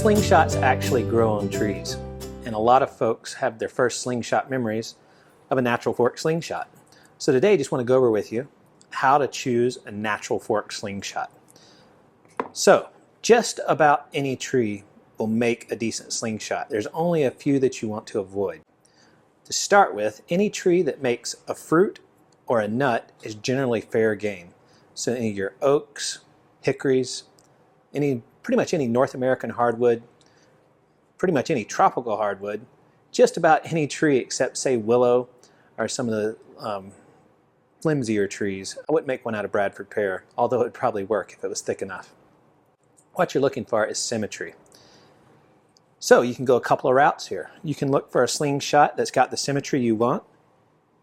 Slingshots actually grow on trees, and a lot of folks have their first slingshot memories of a natural fork slingshot. So today I just want to go over with you how to choose a natural fork slingshot. So just about any tree will make a decent slingshot. There's only a few that you want to avoid. To start with, any tree that makes a fruit or a nut is generally fair game. So any of your oaks, hickories, pretty much any North American hardwood, pretty much any tropical hardwood, just about any tree except say willow or some of the flimsier trees. I wouldn't make one out of Bradford pear, although it would probably work if it was thick enough. What you're looking for is symmetry. So you can go a couple of routes here. You can look for a slingshot that's got the symmetry you want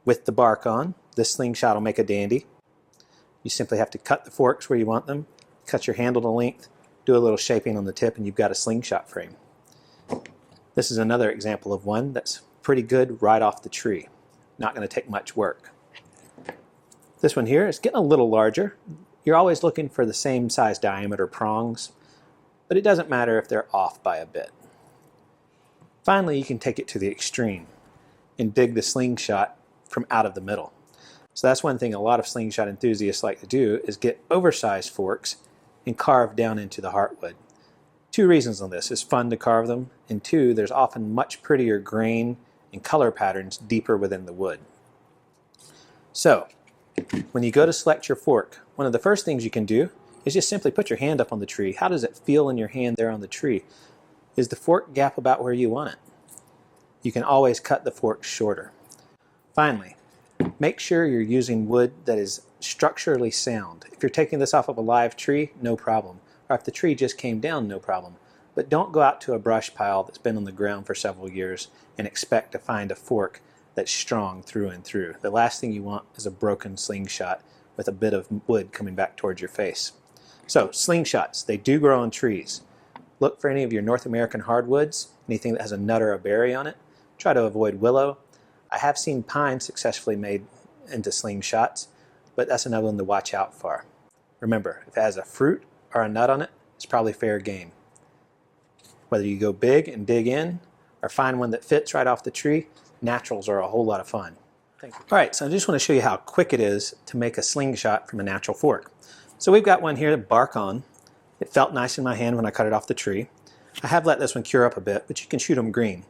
with the bark on. This slingshot will make a dandy. You simply have to cut the forks where you want them, cut your handle to length, do a little shaping on the tip, and you've got a slingshot frame. This is another example of one that's pretty good right off the tree. Not going to take much work. This one here is getting a little larger. You're always looking for the same size diameter prongs, but it doesn't matter if they're off by a bit. Finally, you can take it to the extreme and dig the slingshot from out of the middle. So that's one thing a lot of slingshot enthusiasts like to do, is get oversized forks and carve down into the heartwood. Two reasons on this: it's fun to carve them, and two, there's often much prettier grain and color patterns deeper within the wood. So when you go to select your fork, one of the first things you can do is just simply put your hand up on the tree. How does it feel in your hand there on the tree? Is the fork gap about where you want it? You can always cut the fork shorter. Finally, make sure you're using wood that is structurally sound. If you're taking this off of a live tree, no problem. Or if the tree just came down, no problem. But don't go out to a brush pile that's been on the ground for several years and expect to find a fork that's strong through and through. The last thing you want is a broken slingshot with a bit of wood coming back towards your face. So slingshots, they do grow on trees. Look for any of your North American hardwoods, anything that has a nut or a berry on it. Try to avoid willow. I have seen pine successfully made into slingshots, but that's another one to watch out for. Remember, if it has a fruit or a nut on it, it's probably fair game. Whether you go big and dig in or find one that fits right off the tree, naturals are a whole lot of fun. Thank you. All right, so I just want to show you how quick it is to make a slingshot from a natural fork. So we've got one here, bark on. It felt nice in my hand when I cut it off the tree. I have let this one cure up a bit, but you can shoot them green.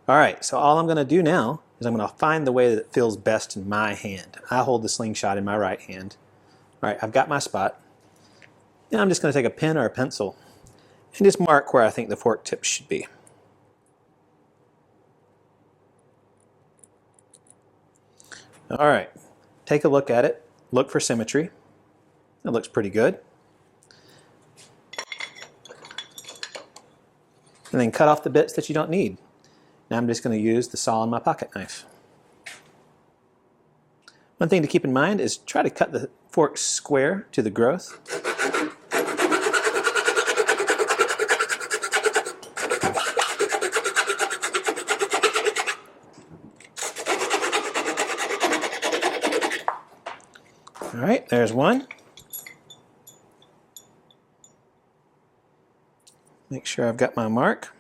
All right, so all I'm going to do now is I'm going to find the way that it feels best in my hand. I hold the slingshot in my right hand. All right, I've got my spot. Now I'm just going to take a pen or a pencil and just mark where I think the fork tip should be. All right, take a look at it. Look for symmetry. That looks pretty good. And then cut off the bits that you don't need. Now I'm just going to use the saw and my pocket knife. One thing to keep in mind is try to cut the fork square to the growth. All right, there's one. Make sure I've got my mark.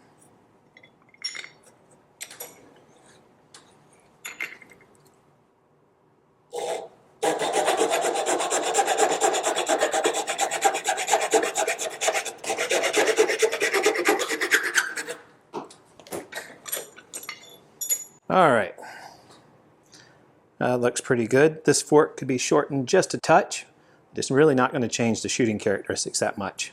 All right, looks pretty good. This fork could be shortened just a touch. It's really not going to change the shooting characteristics that much.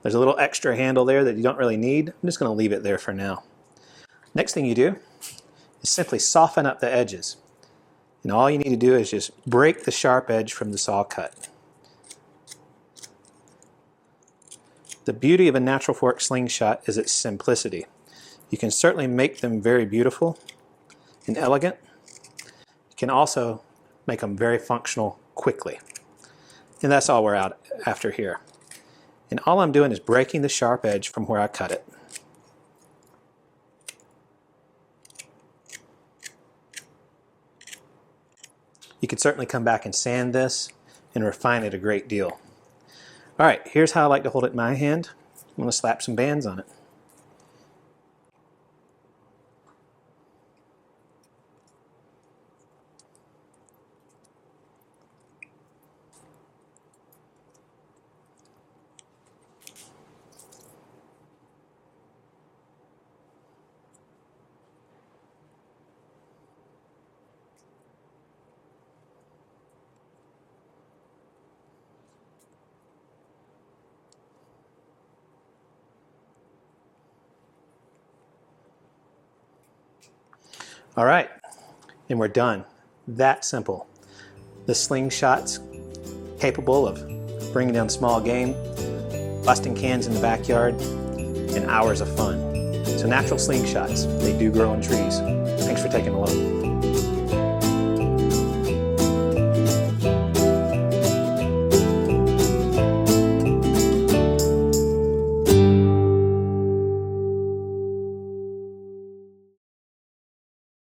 There's a little extra handle there that you don't really need. I'm just going to leave it there for now. Next thing you do is simply soften up the edges. And all you need to do is just break the sharp edge from the saw cut. The beauty of a natural fork slingshot is its simplicity. You can certainly make them very beautiful and elegant. You can also make them very functional quickly. And that's all we're out after here. And all I'm doing is breaking the sharp edge from where I cut it. You could certainly come back and sand this and refine it a great deal. All right, here's how I like to hold it in my hand. I'm going to slap some bands on it. All right, and we're done. That simple. The Slingshot's capable of bringing down small game, busting cans in the backyard, and hours of fun. So natural slingshots, they do grow on trees. Thanks for taking a look.